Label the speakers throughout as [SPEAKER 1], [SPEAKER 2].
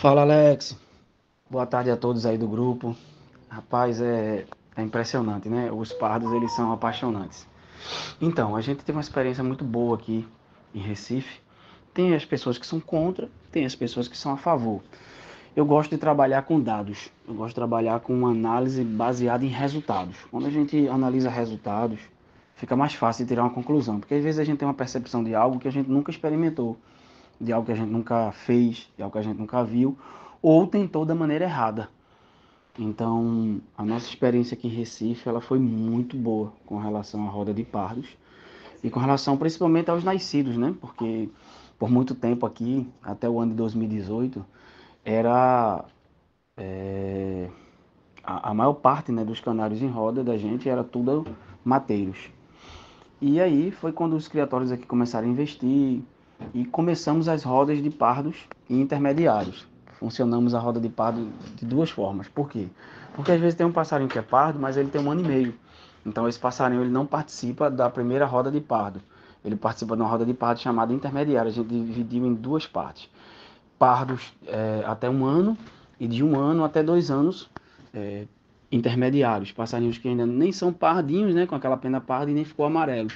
[SPEAKER 1] Fala, Alex. Boa tarde a todos aí do grupo. Rapaz, é impressionante, né? Os pardos, eles são apaixonantes. Então, a gente teve uma experiência muito boa aqui em Recife. Tem as pessoas que são contra, tem as pessoas que são a favor. Eu gosto de trabalhar com dados. Eu gosto de trabalhar com uma análise baseada em resultados. Quando a gente analisa resultados, fica mais fácil de tirar uma conclusão. Porque às vezes a gente tem uma percepção de algo que a gente nunca experimentou, de algo que a gente nunca fez, de algo que a gente nunca viu, ou tentou da maneira errada. Então, a nossa experiência aqui em Recife, ela foi muito boa com relação à roda de pardos e com relação principalmente aos nascidos, né? Porque por muito tempo aqui, até o ano de 2018, era a maior parte, né, dos canários em roda da gente era tudo mateiros. E aí foi quando os criatórios aqui começaram a investir e começamos as rodas de pardos e intermediários. Funcionamos a roda de pardo de duas formas. Por quê? Porque às vezes tem um passarinho que é pardo, mas ele tem 1 ano e meio. Então esse passarinho ele não participa da primeira roda de pardo. Ele participa de uma roda de pardo chamada intermediária. A gente dividiu em duas partes. Pardos até 1 ano e de 1 ano até 2 anos é, intermediários. Passarinhos que ainda nem são pardinhos, né, com aquela pena parda e nem ficou amarelo.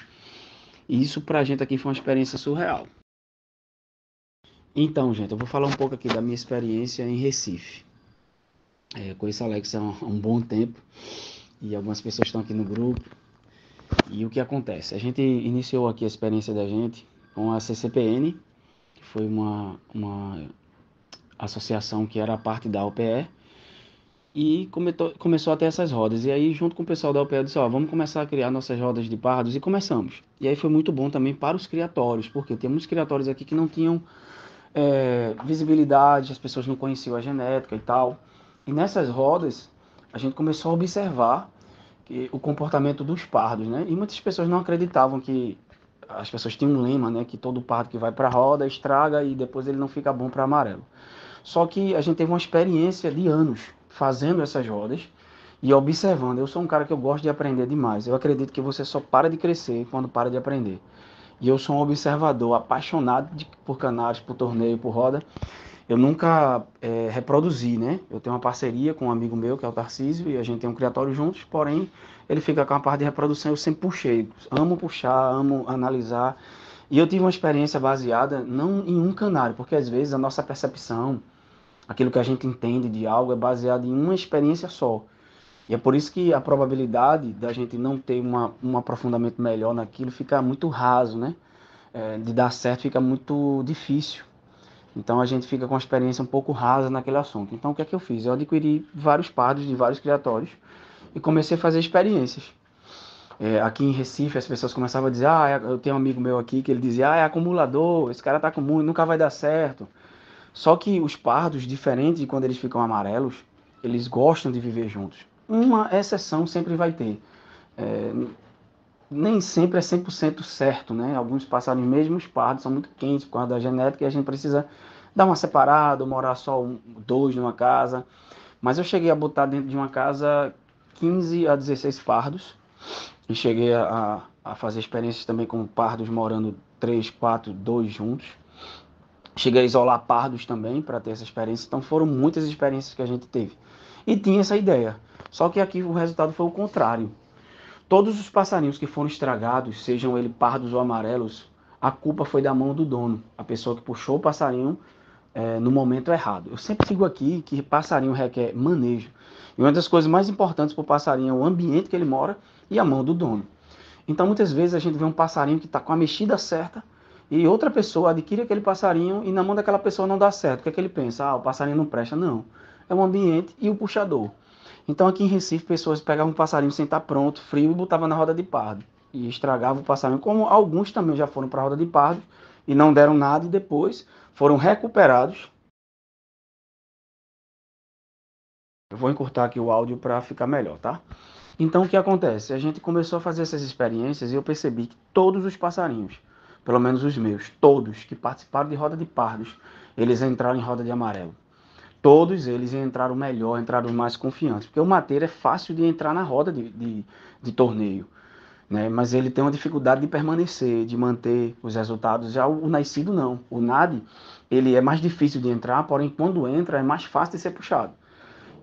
[SPEAKER 1] E isso pra gente aqui foi uma experiência surreal. Então, gente, eu vou falar um pouco aqui da minha experiência em Recife. Eu conheço a Alex há um bom tempo e algumas pessoas estão aqui no grupo. E o que acontece? A gente iniciou aqui a experiência da gente com a CCPN, que foi uma associação que era a parte da UPE, e começou a ter essas rodas. E aí, junto com o pessoal da UPE, eu disse, ó, vamos começar a criar nossas rodas de pardos, e começamos. E aí foi muito bom também para os criatórios, porque tem muitos criatórios aqui que não tinham visibilidade, as pessoas não conheciam a genética e tal. E nessas rodas, a gente começou a observar o comportamento dos pardos, né? E muitas pessoas não acreditavam que as pessoas tinham um lema, né? Que todo pardo que vai para a roda estraga e depois ele não fica bom para amarelo. Só que a gente teve uma experiência de anos fazendo essas rodas e observando. Eu sou um cara que eu gosto de aprender demais. Eu acredito que você só para de crescer quando para de aprender. E eu sou um observador apaixonado por canários, por torneio, por roda. Eu nunca reproduzi, né? Eu tenho uma parceria com um amigo meu, que é o Tarcísio, e a gente tem um criatório juntos, porém, ele fica com a parte de reprodução, eu sempre puxei. Amo puxar, amo analisar. E eu tive uma experiência baseada não em um canário, porque às vezes a nossa percepção, aquilo que a gente entende de algo, é baseado em uma experiência só. E é por isso que a probabilidade da gente não ter um aprofundamento melhor naquilo fica muito raso, né? De dar certo fica muito difícil. Então a gente fica com uma experiência um pouco rasa naquele assunto. Então o que é que eu fiz? Eu adquiri vários pardos de vários criatórios e comecei a fazer experiências. Aqui em Recife as pessoas começavam a dizer, eu tenho um amigo meu aqui que ele dizia, é acumulador, esse cara tá com muito, nunca vai dar certo. Só que os pardos, diferente de quando eles ficam amarelos, eles gostam de viver juntos. Uma exceção sempre vai ter. É, Nem sempre é 100% certo, né? Alguns passarinhos, mesmo os pardos, são muito quentes por causa da genética e a gente precisa dar uma separada, morar só dois numa casa. Mas eu cheguei a botar dentro de uma casa 15 a 16 pardos e cheguei a fazer experiências também com pardos morando 3, 4, 2 juntos. Cheguei a isolar pardos também para ter essa experiência. Então foram muitas experiências que a gente teve. E tinha essa ideia. Só que aqui o resultado foi o contrário. Todos os passarinhos que foram estragados, sejam eles pardos ou amarelos, a culpa foi da mão do dono, a pessoa que puxou o passarinho no momento errado. Eu sempre digo aqui que passarinho requer manejo. E uma das coisas mais importantes para o passarinho é o ambiente que ele mora e a mão do dono. Então muitas vezes a gente vê um passarinho que está com a mexida certa e outra pessoa adquire aquele passarinho e na mão daquela pessoa não dá certo. O que é que ele pensa? O passarinho não presta. Não. É o ambiente e o puxador. Então aqui em Recife, pessoas pegavam um passarinho sem estar pronto, frio, e botavam na roda de pardo. E estragavam o passarinho, como alguns também já foram para a roda de pardo e não deram nada e depois foram recuperados. Eu vou encurtar aqui o áudio para ficar melhor, tá? Então o que acontece? A gente começou a fazer essas experiências e eu percebi que todos os passarinhos, pelo menos os meus, todos que participaram de roda de pardos, eles entraram em roda de amarelo. Todos eles entraram melhor, entraram mais confiantes. Porque o mateiro é fácil de entrar na roda de torneio. né? Mas ele tem uma dificuldade de permanecer, de manter os resultados. Já o nascido não. O NAD, ele é mais difícil de entrar, porém quando entra é mais fácil de ser puxado.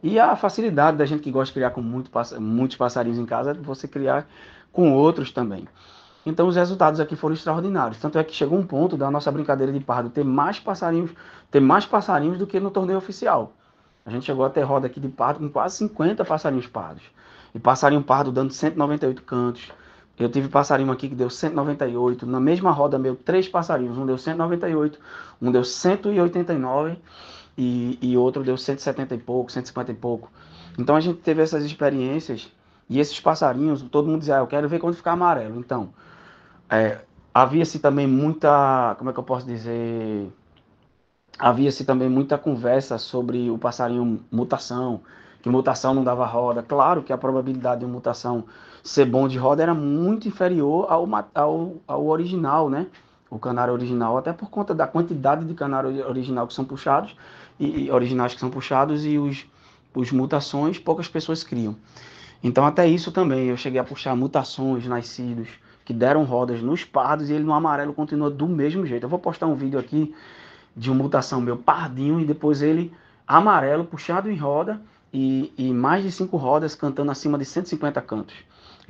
[SPEAKER 1] E a facilidade da gente que gosta de criar com muitos passarinhos em casa, é você criar com outros também. Então os resultados aqui foram extraordinários. Tanto é que chegou um ponto da nossa brincadeira de pardo ter mais passarinhos do que no torneio oficial. A gente chegou a ter roda aqui de pardo com quase 50 passarinhos pardos. E passarinho pardo dando 198 cantos. Eu tive passarinho aqui que deu 198. Na mesma roda meu, 3 passarinhos. Um deu 198, um deu 189 e outro deu 170 e pouco, 150 e pouco. Então a gente teve essas experiências e esses passarinhos, todo mundo dizia, eu quero ver quando ficar amarelo. Então, havia-se também muita, como é que eu posso dizer, havia-se também muita conversa sobre o passarinho mutação, que mutação não dava roda. Claro que a probabilidade de uma mutação ser bom de roda era muito inferior ao original, né? O canário original, até por conta da quantidade de canário original que são puxados, e originais que são puxados, e os mutações poucas pessoas criam. Então até isso também, eu cheguei a puxar mutações nascidos, que deram rodas nos pardos, e ele no amarelo continua do mesmo jeito. Eu vou postar um vídeo aqui de uma mutação meu pardinho e depois ele amarelo, puxado em roda e mais de 5 rodas cantando acima de 150 cantos.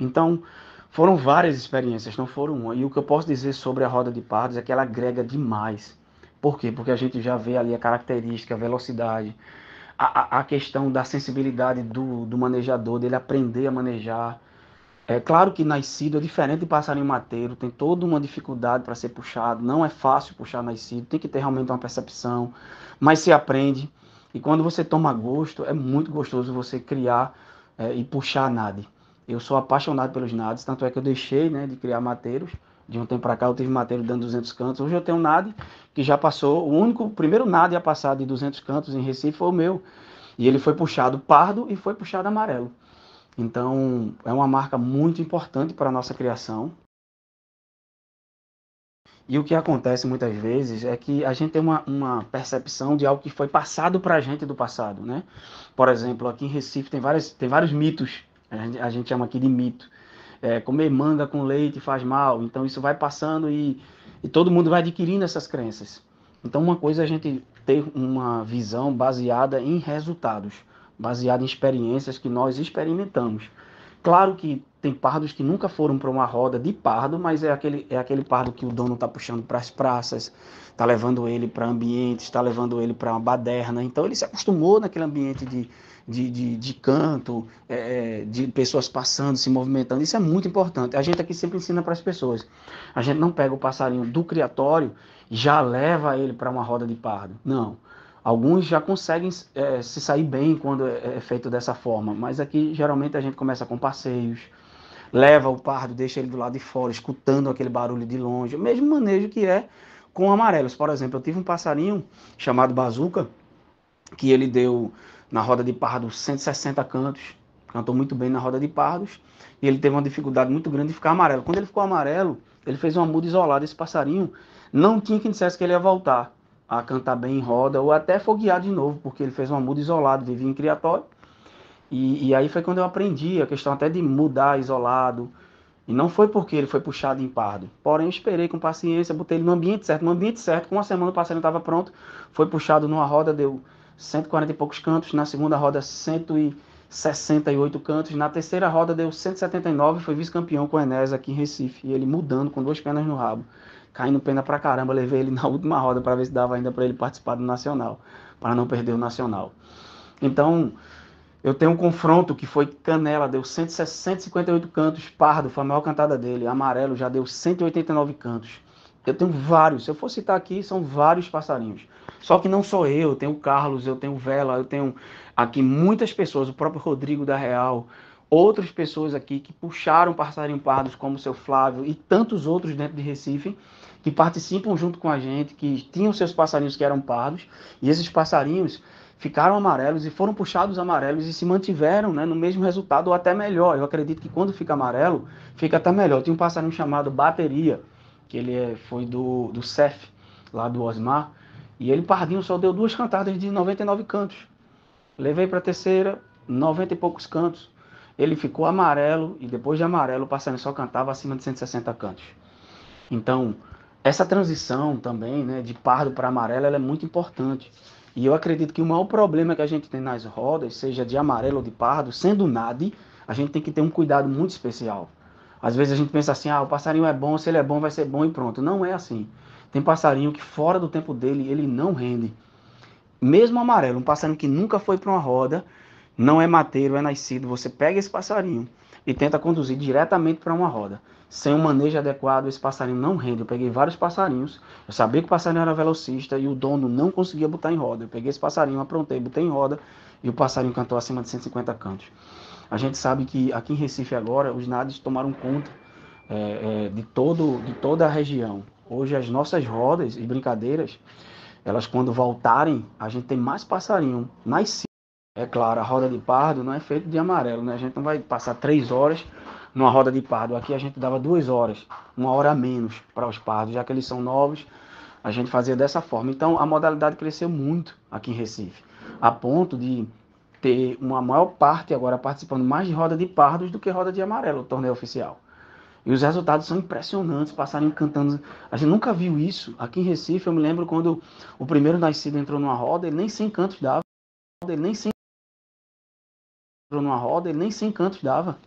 [SPEAKER 1] Então foram várias experiências, não foram uma. E o que eu posso dizer sobre a roda de pardos é que ela agrega demais. Por quê? Porque a gente já vê ali a característica, a velocidade, a questão da sensibilidade do manejador, dele aprender a manejar. É claro que nascido é diferente de passarinho mateiro, tem toda uma dificuldade para ser puxado, não é fácil puxar nascido, tem que ter realmente uma percepção, mas se aprende. E quando você toma gosto, é muito gostoso você criar e puxar nade. Eu sou apaixonado pelos nades, tanto é que eu deixei, né, de criar mateiros. De um tempo para cá eu tive mateiro dando 200 cantos. Hoje eu tenho um nade que já passou, o primeiro nade a passar de 200 cantos em Recife foi o meu. E ele foi puxado pardo e foi puxado amarelo. Então, é uma marca muito importante para a nossa criação. E o que acontece muitas vezes é que a gente tem uma percepção de algo que foi passado para a gente do passado, né? Por exemplo, aqui em Recife tem vários mitos, a gente chama aqui de mito. Comer manga com leite faz mal, então isso vai passando e todo mundo vai adquirindo essas crenças. Então, uma coisa é a gente ter uma visão baseada em resultados, baseada em experiências que nós experimentamos. Claro que tem pardos que nunca foram para uma roda de pardo, mas é aquele pardo que o dono está puxando para as praças, está levando ele para ambientes, está levando ele para uma baderna. Então ele se acostumou naquele ambiente de canto, de pessoas passando, se movimentando. Isso é muito importante. A gente aqui sempre ensina para as pessoas. A gente não pega o passarinho do criatório e já leva ele para uma roda de pardo. Não. Alguns já conseguem se sair bem quando é feito dessa forma, mas aqui geralmente a gente começa com passeios, leva o pardo, deixa ele do lado de fora, escutando aquele barulho de longe, o mesmo manejo que é com amarelos. Por exemplo, eu tive um passarinho chamado Bazuca, que ele deu na roda de pardo 160 cantos, cantou muito bem na roda de pardos, e ele teve uma dificuldade muito grande de ficar amarelo. Quando ele ficou amarelo, ele fez uma muda isolada, esse passarinho não tinha quem dissesse que ele ia voltar a cantar bem em roda, ou até foguear de novo, porque ele fez uma muda isolada, vivia em criatório, e aí foi quando eu aprendi a questão até de mudar isolado, e não foi porque ele foi puxado em pardo. Porém, eu esperei com paciência, botei ele no ambiente certo. No ambiente certo, com uma semana o passarinho estava pronto, foi puxado numa roda, deu 140 e poucos cantos. Na segunda roda, 168 cantos. Na terceira roda, deu 179 e foi vice-campeão com o Enéas aqui em Recife. E ele mudando com 2 penas no rabo. Caindo pena pra caramba, levei ele na última roda para ver se dava ainda para ele participar do Nacional, para não perder o Nacional. Então, eu tenho um confronto que foi Canela, deu 158 cantos, pardo, foi a maior cantada dele. Amarelo já deu 189 cantos. Eu tenho vários, se eu for citar aqui, são vários passarinhos. Só que não sou eu tenho o Carlos, eu tenho o Vela, eu tenho aqui muitas pessoas, o próprio Rodrigo da Real, outras pessoas aqui que puxaram passarinho pardos, como o seu Flávio e tantos outros dentro de Recife, que participam junto com a gente, que tinham seus passarinhos que eram pardos, e esses passarinhos ficaram amarelos e foram puxados amarelos e se mantiveram, né, no mesmo resultado ou até melhor. Eu acredito que quando fica amarelo, fica até melhor. Tinha um passarinho chamado Bateria, que ele foi do Cef, lá do Osmar, e ele pardinho só deu 2 cantadas de 99 cantos. Levei para a terceira, 90 e poucos cantos. ele ficou amarelo e depois de amarelo o passarinho só cantava acima de 160 cantos. Então, essa transição também, né, de pardo para amarelo, ela é muito importante. E eu acredito que o maior problema que a gente tem nas rodas, seja de amarelo ou de pardo, sendo NAD, a gente tem que ter um cuidado muito especial. Às vezes a gente pensa assim, o passarinho é bom, se ele é bom vai ser bom e pronto. Não é assim. Tem passarinho que fora do tempo dele, ele não rende. Mesmo amarelo, um passarinho que nunca foi para uma roda, não é mateiro, é nascido, você pega esse passarinho e tenta conduzir diretamente para uma roda. Sem um manejo adequado, esse passarinho não rende. Eu peguei vários passarinhos, eu sabia que o passarinho era velocista e o dono não conseguia botar em roda. Eu peguei esse passarinho, aprontei, botei em roda e o passarinho cantou acima de 150 cantos. A gente sabe que aqui em Recife agora, os NADs tomaram conta de toda a região. Hoje as nossas rodas e brincadeiras, elas quando voltarem, a gente tem mais passarinho nascido. É claro, a roda de pardo não é feita de amarelo, né? A gente não vai passar 3 horas numa roda de pardo. Aqui a gente dava 2 horas, 1 hora a menos para os pardos, já que eles são novos, a gente fazia dessa forma. Então a modalidade cresceu muito aqui em Recife, a ponto de ter uma maior parte agora participando mais de roda de pardos do que roda de amarelo, o torneio oficial. E os resultados são impressionantes, passarinho cantando. A gente nunca viu isso. Aqui em Recife, eu me lembro quando o primeiro nascido entrou numa roda, ele nem 100 cantos dava. Ele nem 100 entrou numa roda, ele nem 100 cantos dava.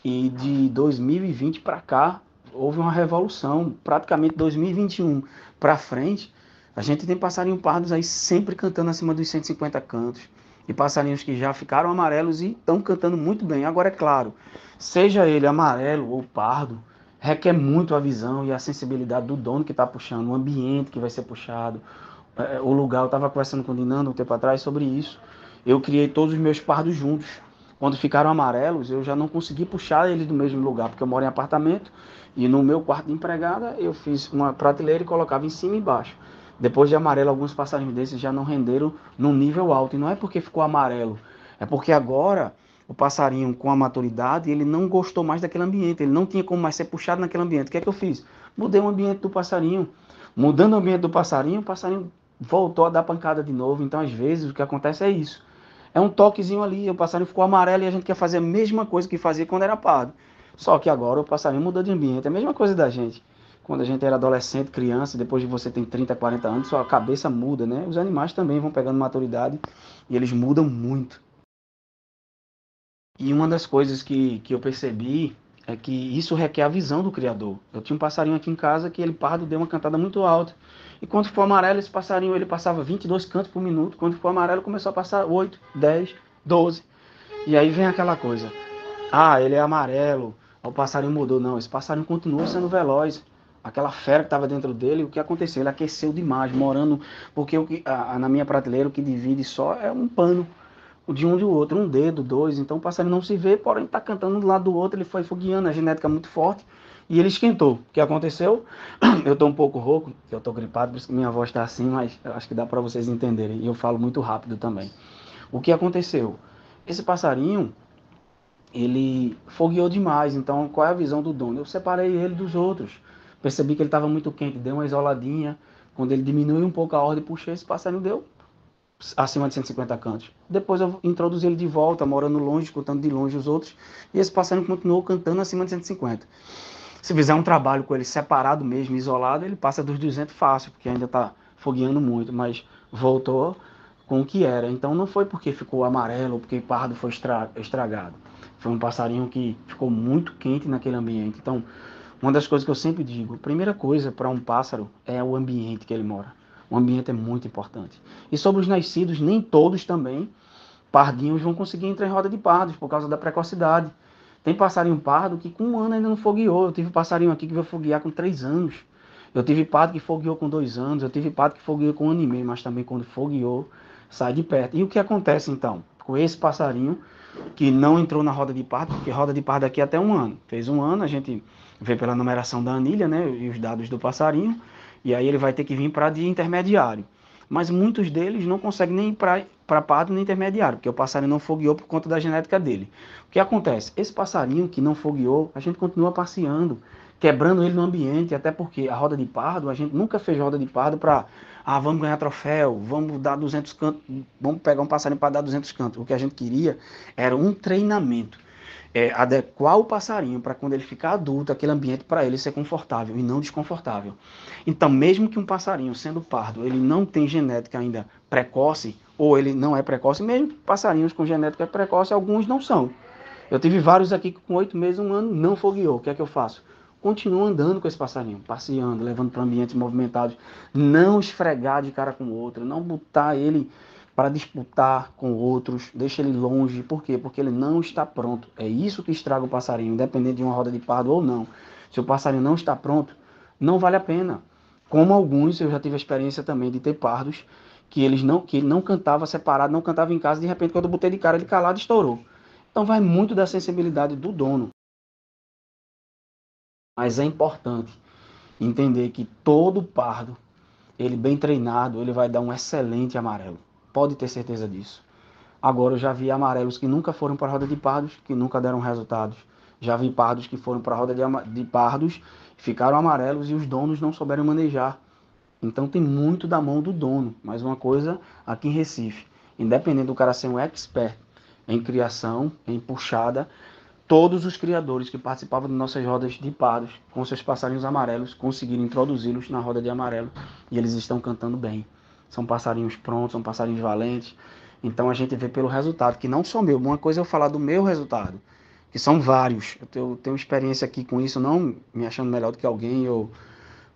[SPEAKER 1] E de 2020 para cá, houve uma revolução. Praticamente 2021 para frente, a gente tem passarinho pardos aí sempre cantando acima dos 150 cantos. E passarinhos que já ficaram amarelos e estão cantando muito bem. Agora, é claro, seja ele amarelo ou pardo, requer muito a visão e a sensibilidade do dono que está puxando, o ambiente que vai ser puxado, o lugar. Eu estava conversando com o Dinando um tempo atrás sobre isso. Eu criei todos os meus pardos juntos. Quando ficaram amarelos, eu já não consegui puxar eles do mesmo lugar, porque eu moro em apartamento e no meu quarto de empregada eu fiz uma prateleira e colocava em cima e embaixo. Depois de amarelo, alguns passarinhos desses já não renderam num nível alto. E não é porque ficou amarelo, é porque agora o passarinho com a maturidade, ele não gostou mais daquele ambiente, ele não tinha como mais ser puxado naquele ambiente. O que é que eu fiz? Mudei o ambiente do passarinho. Mudando o ambiente do passarinho, o passarinho voltou a dar pancada de novo. Então, às vezes, o que acontece é isso. É um toquezinho ali, o passarinho ficou amarelo e a gente quer fazer a mesma coisa que fazia quando era pardo. Só que agora o passarinho mudou de ambiente. É a mesma coisa da gente. Quando a gente era adolescente, criança, depois de você tem 30, 40 anos, sua cabeça muda, né? Os animais também vão pegando maturidade e eles mudam muito. E uma das coisas que eu percebi é que isso requer a visão do criador. Eu tinha um passarinho aqui em casa que ele pardo deu uma cantada muito alta. E quando ficou amarelo, esse passarinho ele passava 22 cantos por minuto. Quando ficou amarelo, começou a passar 8, 10, 12. E aí vem aquela coisa. Ele é amarelo. O passarinho mudou. Não, esse passarinho continua sendo veloz. Aquela fera que estava dentro dele, o que aconteceu? Ele aqueceu demais, morando. Porque na minha prateleira o que divide só é um pano de um de outro, um dedo, dois. Então o passarinho não se vê, porém está cantando um do lado do outro, ele foi fogueando, a genética é muito forte e ele esquentou. O que aconteceu? Eu estou um pouco rouco, eu estou gripado, por isso que minha voz está assim, mas eu acho que dá para vocês entenderem. E eu falo muito rápido também. O que aconteceu? Esse passarinho, ele fogueou demais. Então qual é a visão do dono? Eu separei ele dos outros. Percebi que ele estava muito quente, dei uma isoladinha. Quando ele diminuiu um pouco a ordem, puxei, esse passarinho deu acima de 150 cantos. Depois eu introduzi ele de volta, morando longe, escutando de longe os outros, e esse passarinho continuou cantando acima de 150. Se fizer um trabalho com ele separado mesmo, isolado, ele passa dos 200 fácil, porque ainda está fogueando muito, mas voltou com o que era. Então não foi porque ficou amarelo, ou porque pardo foi estragado. Foi um passarinho que ficou muito quente naquele ambiente. Então, uma das coisas que eu sempre digo, a primeira coisa para um pássaro é o ambiente que ele mora. O ambiente é muito importante. E sobre os nascidos, nem todos também, pardinhos, vão conseguir entrar em roda de pardos por causa da precocidade. Tem passarinho pardo que com 1 ano ainda não fogueou. Eu tive passarinho aqui que veio foguear com 3 anos. Eu tive pardo que fogueou com 2 anos. Eu tive pardo que fogueou com 1 ano e meio, mas também quando fogueou, sai de perto. E o que acontece então com esse passarinho que não entrou na roda de pardo? Porque roda de pardo aqui é até 1 ano. Fez 1 ano, a gente vê pela numeração da anilha, né, e os dados do passarinho, e aí ele vai ter que vir para de intermediário. Mas muitos deles não conseguem nem ir para pardo nem intermediário, porque o passarinho não fogueou por conta da genética dele. O que acontece? Esse passarinho que não fogueou, a gente continua passeando, quebrando ele no ambiente, até porque a roda de pardo, a gente nunca fez roda de pardo para, vamos ganhar troféu, vamos dar 200 cantos, vamos pegar um passarinho para dar 200 cantos. O que a gente queria era um treinamento. adequar o passarinho para quando ele ficar adulto, aquele ambiente para ele ser confortável e não desconfortável. Então, mesmo que um passarinho sendo pardo, ele não tem genética ainda precoce, ou ele não é precoce, mesmo que passarinhos com genética precoce, alguns não são. Eu tive vários aqui que com 8 meses, 1 ano, não fogueou. O que é que eu faço? Continuo andando com esse passarinho, passeando, levando para ambientes movimentados, não esfregar de cara com o outro, não botar ele para disputar com outros, deixa ele longe. Por quê? Porque ele não está pronto. É isso que estraga o passarinho, independente de uma roda de pardo ou não. Se o passarinho não está pronto, não vale a pena. Como alguns, eu já tive a experiência também de ter pardos que ele não cantava separado, não cantava em casa, de repente quando eu botei de cara ele calado estourou. Então vai muito da sensibilidade do dono, mas é importante entender que todo pardo, ele bem treinado, ele vai dar um excelente amarelo. Pode ter certeza disso. Agora eu já vi amarelos que nunca foram para a roda de pardos, que nunca deram resultados. Já vi pardos que foram para a roda de pardos, ficaram amarelos e os donos não souberam manejar. Então tem muito da mão do dono. Mas uma coisa aqui em Recife, independente do cara ser um expert em criação, em puxada, todos os criadores que participavam de nossas rodas de pardos, com seus passarinhos amarelos, conseguiram introduzi-los na roda de amarelo e eles estão cantando bem. São passarinhos prontos, são passarinhos valentes. Então a gente vê pelo resultado, que não só meu. Uma coisa é eu falar do meu resultado, que são vários. Eu tenho experiência aqui com isso, não me achando melhor do que alguém, ou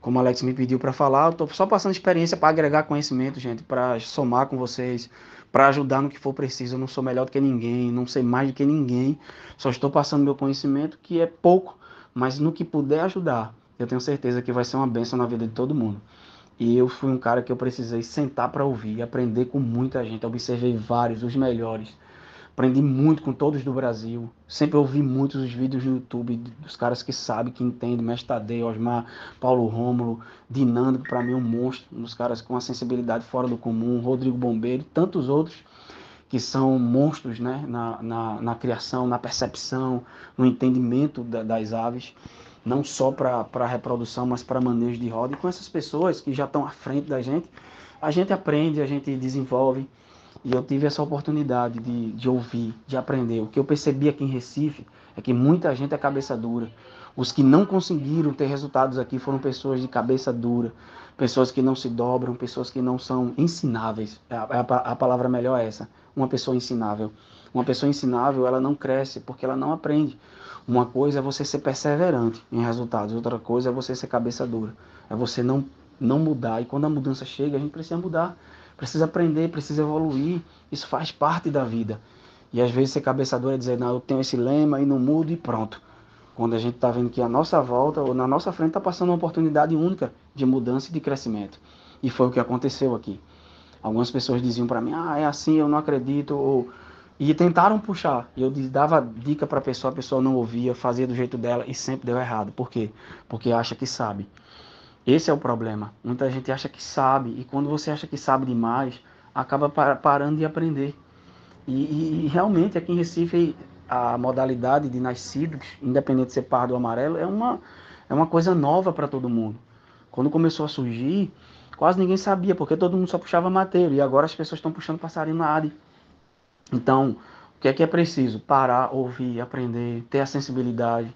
[SPEAKER 1] como o Alex me pediu para falar, eu estou só passando experiência para agregar conhecimento, gente, para somar com vocês, para ajudar no que for preciso. Eu não sou melhor do que ninguém, não sei mais do que ninguém, só estou passando meu conhecimento, que é pouco, mas no que puder ajudar, eu tenho certeza que vai ser uma bênção na vida de todo mundo. E eu fui um cara que eu precisei sentar para ouvir, aprender com muita gente. Eu observei vários, os melhores. Aprendi muito com todos do Brasil. Sempre ouvi muitos os vídeos no YouTube dos caras que sabem, que entendem. Mestre Tadeu, Osmar, Paulo Rômulo, Dinâmico, que para mim é um monstro. Um dos caras com uma sensibilidade fora do comum. Rodrigo Bombeiro e tantos outros que são monstros, né? Na criação, na percepção, no entendimento das aves. Não só para reprodução, mas para manejo de roda. E com essas pessoas que já estão à frente da gente, a gente aprende, a gente desenvolve. E eu tive essa oportunidade de ouvir, de aprender. O que eu percebi aqui em Recife é que muita gente é cabeça dura. Os que não conseguiram ter resultados aqui foram pessoas de cabeça dura, pessoas que não se dobram, pessoas que não são ensináveis. A palavra melhor é essa, uma pessoa ensinável. Uma pessoa ensinável, ela não cresce porque ela não aprende. Uma coisa é você ser perseverante em resultados, outra coisa é você ser cabeça dura. É você não mudar. E quando a mudança chega, a gente precisa mudar. Precisa aprender, precisa evoluir. Isso faz parte da vida. E às vezes ser cabeça dura é dizer, não, eu tenho esse lema e não mudo e pronto. Quando a gente está vendo que a nossa volta ou na nossa frente está passando uma oportunidade única de mudança e de crescimento. E foi o que aconteceu aqui. Algumas pessoas diziam para mim, é assim, eu não acredito. E tentaram puxar. E eu dava dica para a pessoa não ouvia, fazia do jeito dela e sempre deu errado. Por quê? Porque acha que sabe. Esse é o problema. Muita gente acha que sabe, e quando você acha que sabe demais, acaba parando de aprender. E realmente aqui em Recife a modalidade de nascidos, independente de ser pardo ou amarelo, é uma coisa nova para todo mundo. Quando começou a surgir, quase ninguém sabia, porque todo mundo só puxava mateiro, e agora as pessoas estão puxando passarinho na área. Então, o que é preciso? Parar, ouvir, aprender, ter a sensibilidade.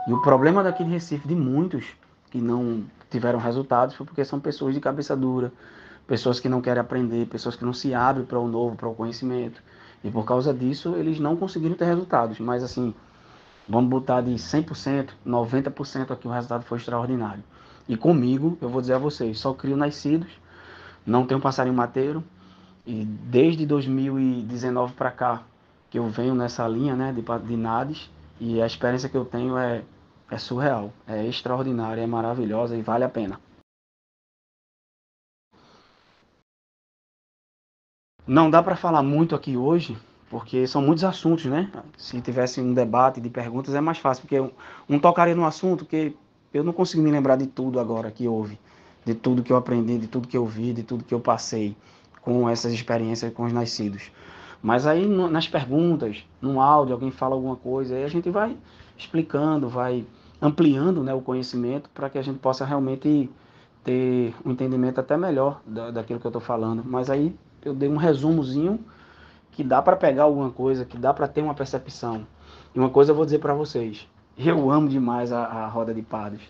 [SPEAKER 1] E o problema daqui de Recife, de muitos que não tiveram resultados, foi porque são pessoas de cabeça dura, pessoas que não querem aprender, pessoas que não se abrem para o novo, para o conhecimento. E por causa disso, eles não conseguiram ter resultados. Mas assim, vamos botar de 100%, 90% aqui o resultado foi extraordinário. E comigo, eu vou dizer a vocês, só crio nascidos, não tenho passarinho mateiro, e desde 2019 para cá, que eu venho nessa linha, né, de NADES, e a experiência que eu tenho é surreal, é extraordinária, é maravilhosa e vale a pena. Não dá para falar muito aqui hoje, porque são muitos assuntos, né? Se tivesse um debate de perguntas é mais fácil, porque um tocaria no assunto que eu não consigo me lembrar de tudo agora que houve, de tudo que eu aprendi, de tudo que eu vi, de tudo que eu passei com essas experiências com os nascidos. Mas aí nas perguntas, no áudio, alguém fala alguma coisa, aí a gente vai explicando, vai ampliando, né, o conhecimento para que a gente possa realmente ter um entendimento até melhor daquilo que eu estou falando. Mas aí eu dei um resumozinho que dá para pegar alguma coisa, que dá para ter uma percepção. E uma coisa eu vou dizer para vocês, eu amo demais a roda de pardos.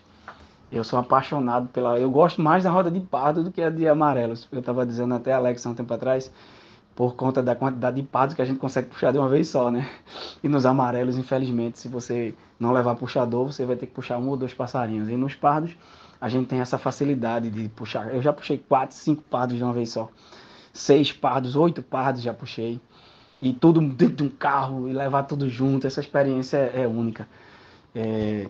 [SPEAKER 1] Eu sou apaixonado pela. Eu gosto mais da roda de pardo do que a de amarelos. Eu estava dizendo até a Alex há um tempo atrás, por conta da quantidade de pardos que a gente consegue puxar de uma vez só, né? E nos amarelos, infelizmente, se você não levar puxador, você vai ter que puxar um ou dois passarinhos. E nos pardos, a gente tem essa facilidade de puxar. Eu já puxei 4, 5 pardos de uma vez só. 6 pardos, 8 pardos já puxei. E tudo dentro de um carro e levar tudo junto. Essa experiência é única.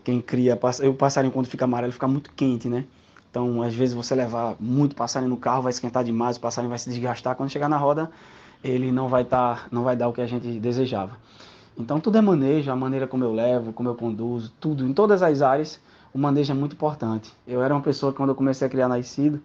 [SPEAKER 1] Quem cria, o passarinho quando fica amarelo fica muito quente, né? Então, às vezes você levar muito passarinho no carro vai esquentar demais, o passarinho vai se desgastar. Quando chegar na roda, ele não vai dar o que a gente desejava. Então, tudo é manejo, a maneira como eu levo, como eu conduzo, tudo, em todas as áreas, o manejo é muito importante. Eu era uma pessoa que quando eu comecei a criar nascido,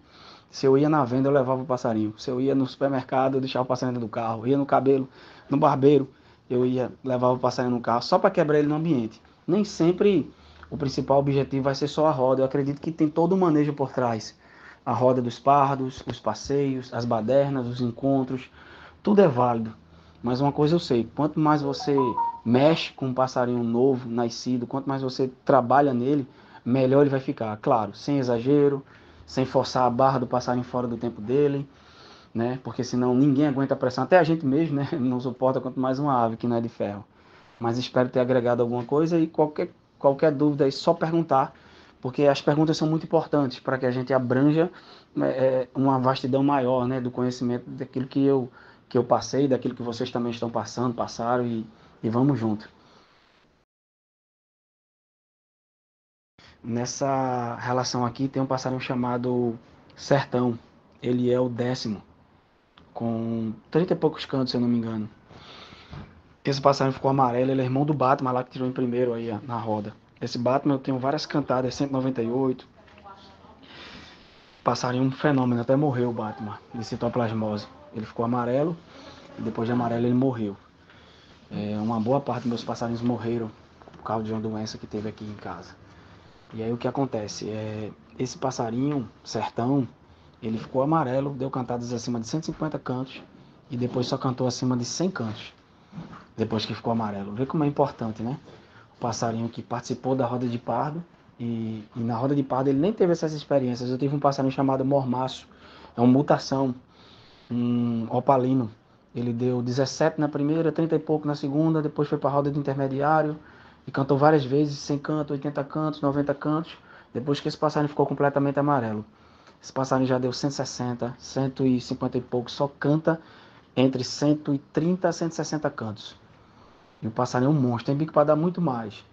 [SPEAKER 1] se eu ia na venda, eu levava o passarinho. Se eu ia no supermercado, eu deixava o passarinho dentro do carro. Eu ia no cabelo, no barbeiro, eu ia levava o passarinho no carro, só para quebrar ele no ambiente. Nem sempre o principal objetivo vai ser só a roda. Eu acredito que tem todo o manejo por trás. A roda dos pardos, os passeios, as badernas, os encontros, tudo é válido. Mas uma coisa eu sei, quanto mais você mexe com um passarinho novo, nascido, quanto mais você trabalha nele, melhor ele vai ficar. Claro, sem exagero, sem forçar a barra do passarinho fora do tempo dele, né? Porque senão ninguém aguenta a pressão, até a gente mesmo, né? Não suporta quanto mais uma ave que não é de ferro. Mas espero ter agregado alguma coisa e qualquer dúvida é só perguntar, porque as perguntas são muito importantes para que a gente abranja uma vastidão maior, né, do conhecimento daquilo que eu passei, daquilo que vocês também estão passando, passaram e vamos junto. Nessa relação aqui tem um passarinho chamado Sertão. Ele é o 10º, com 30 e poucos cantos, se eu não me engano. Esse passarinho ficou amarelo, ele é irmão do Batman lá que tirou em primeiro aí na roda. Esse Batman eu tenho várias cantadas, 198. Passarinho um fenômeno, até morreu o Batman de citoplasmose. Ele ficou amarelo e depois de amarelo ele morreu. Uma boa parte dos meus passarinhos morreram por causa de uma doença que teve aqui em casa. E aí o que acontece? Esse passarinho, Sertão, ele ficou amarelo, deu cantadas acima de 150 cantos e depois só cantou acima de 100 cantos, depois que ficou amarelo. Vê como é importante, né? O passarinho que participou da roda de pardo e na roda de pardo ele nem teve essas experiências. Eu tive um passarinho chamado mormaço, é uma mutação, um opalino. Ele deu 17 na primeira, 30 e pouco na segunda, depois foi para a roda de intermediário e cantou várias vezes, 100 cantos, 80 cantos, 90 cantos, depois que esse passarinho ficou completamente amarelo. Esse passarinho já deu 160, 150 e pouco, só canta entre 130 a 160 cantos. E o passarinho é um monstro, tem bico para dar muito mais.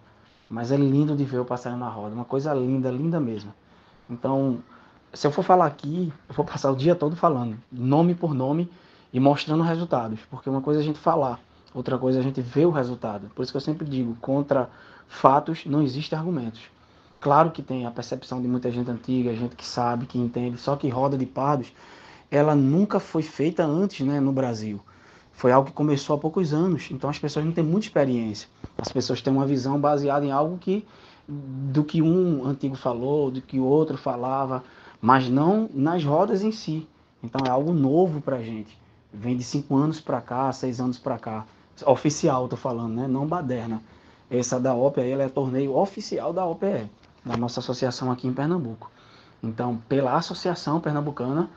[SPEAKER 1] Mas é lindo de ver o passarinho na roda, uma coisa linda, linda mesmo. Então, se eu for falar aqui, eu vou passar o dia todo falando, nome por nome e mostrando resultados. Porque uma coisa é a gente falar, outra coisa é a gente ver o resultado. Por isso que eu sempre digo, contra fatos não existem argumentos. Claro que tem a percepção de muita gente antiga, gente que sabe, que entende, só que roda de pardos, ela nunca foi feita antes, né, no Brasil. Foi algo que começou há poucos anos, então as pessoas não têm muita experiência. As pessoas têm uma visão baseada em algo que do que um antigo falou, do que o outro falava, mas não nas rodas em si. Então é algo novo para a gente. Vem de 5 anos para cá, 6 anos para cá. Oficial, tô falando, né? Não baderna. Essa da OPE, ela é torneio oficial da OPE, da nossa associação aqui em Pernambuco. Então, pela associação pernambucana,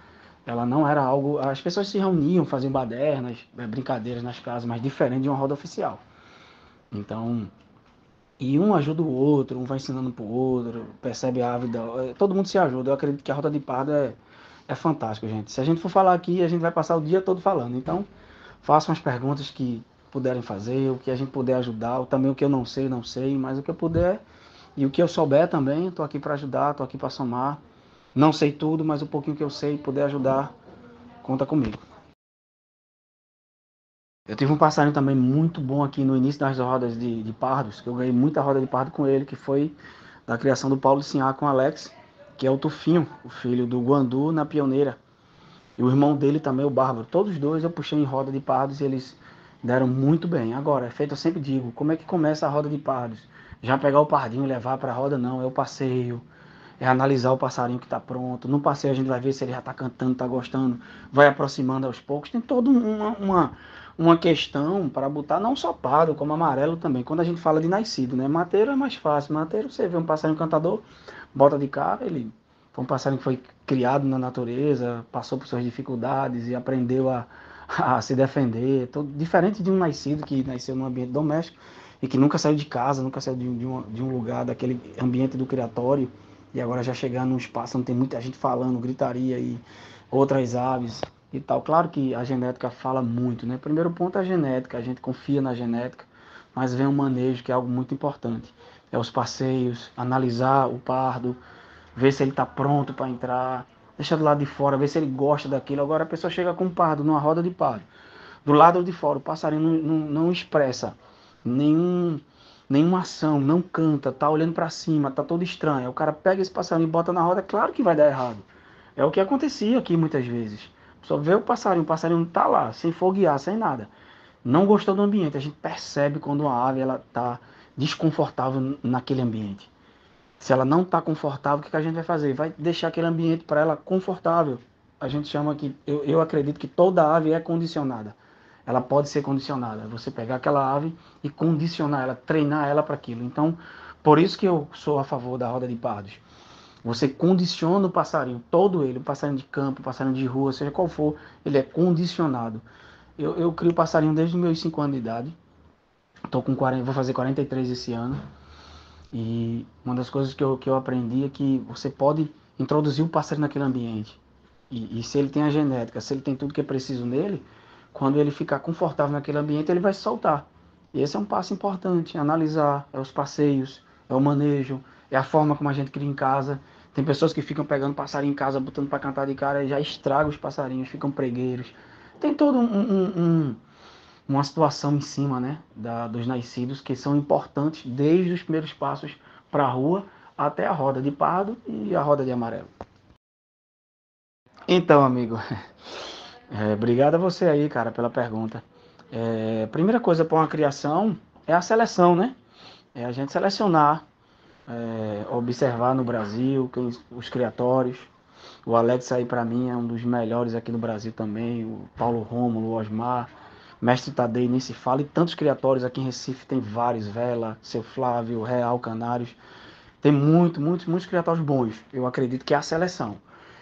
[SPEAKER 1] ela não era algo. As pessoas se reuniam, faziam badernas, brincadeiras nas casas, mas diferente de uma roda oficial. Então, e um ajuda o outro, um vai ensinando pro outro, percebe a ave, todo mundo se ajuda. Eu acredito que a roda de pardo é fantástico, gente. Se a gente for falar aqui, a gente vai passar o dia todo falando. Então, façam as perguntas que puderem fazer, o que a gente puder ajudar, ou também o que eu não sei, mas o que eu puder e o que eu souber também, estou aqui para ajudar, estou aqui para somar. Não sei tudo, mas o pouquinho que eu sei, puder ajudar, conta comigo. Eu tive um passarinho também muito bom aqui no início das rodas de pardos, que eu ganhei muita roda de pardo com ele, que foi da criação do Paulo Sinhá com o Alex, que é o Tufinho, o filho do Guandu na Pioneira. E o irmão dele também, o Bárbaro. Todos os dois eu puxei em roda de pardos e eles deram muito bem. Agora, é feito, eu sempre digo, como é que começa a roda de pardos? Já pegar o pardinho e levar para a roda, não, é o passeio, é analisar o passarinho que está pronto. No passeio a gente vai ver se ele já está cantando, está gostando, vai aproximando aos poucos. Tem toda uma questão para botar não só pardo, como amarelo também. Quando a gente fala de nascido, né? Mateiro é mais fácil. Mateiro, você vê um passarinho cantador, bota de cara, ele foi um passarinho que foi criado na natureza, passou por suas dificuldades e aprendeu a se defender. Diferente de um nascido que nasceu num ambiente doméstico e que nunca saiu de casa, nunca saiu de um lugar, daquele ambiente do criatório, e agora já chegar num espaço onde tem muita gente falando, gritaria e outras aves e tal. Claro que a genética fala muito, né? Primeiro ponto é a genética, a gente confia na genética, mas vem o manejo, que é algo muito importante. É os passeios, analisar o pardo, ver se ele está pronto para entrar, deixa do lado de fora, ver se ele gosta daquilo. Agora a pessoa chega com um pardo, numa roda de pardo. Do lado de fora, o passarinho não expressa nenhum, nenhuma ação, não canta, tá olhando para cima, tá todo estranho. O cara pega esse passarinho e bota na roda, é claro que vai dar errado. É o que acontecia aqui muitas vezes. Só vê o passarinho tá lá, sem foguear, sem nada. Não gostou do ambiente. A gente percebe quando uma ave ela tá desconfortável naquele ambiente. Se ela não está confortável, o que a gente vai fazer? Vai deixar aquele ambiente para ela confortável. A gente chama que, eu acredito que toda ave é condicionada. Ela pode ser condicionada. Você pegar aquela ave e condicionar ela, treinar ela para aquilo. Então, por isso que eu sou a favor da roda de pardos. Você condiciona o passarinho, todo ele, o passarinho de campo, o passarinho de rua, seja qual for, ele é condicionado. Eu crio passarinho desde os meus 5 anos de idade. Tô com 40, vou fazer 43 esse ano. E uma das coisas que eu aprendi é que você pode introduzir o passarinho naquele ambiente. E se ele tem a genética, se ele tem tudo que é preciso nele, quando ele ficar confortável naquele ambiente, ele vai se soltar. E esse é um passo importante, analisar, é os passeios, é o manejo, é a forma como a gente cria em casa. Tem pessoas que ficam pegando passarinho em casa, botando para cantar de cara e já estraga os passarinhos, ficam pregueiros. Tem todo uma situação em cima, né, dos nascidos que são importantes desde os primeiros passos para a rua até a roda de pardo e a roda de amarelo. Então, amigo, obrigado a você aí, cara, pela pergunta. Primeira coisa para uma criação é a seleção, né? É a gente selecionar, observar no Brasil os criatórios. O Alex aí para mim é um dos melhores aqui no Brasil também. O Paulo Rômulo, o Osmar, Mestre Tadei, nem se fala. E tantos criatórios aqui em Recife, tem vários. Vela, Seu Flávio, Real, Canários. Tem muitos criatórios bons. Eu acredito que é a seleção.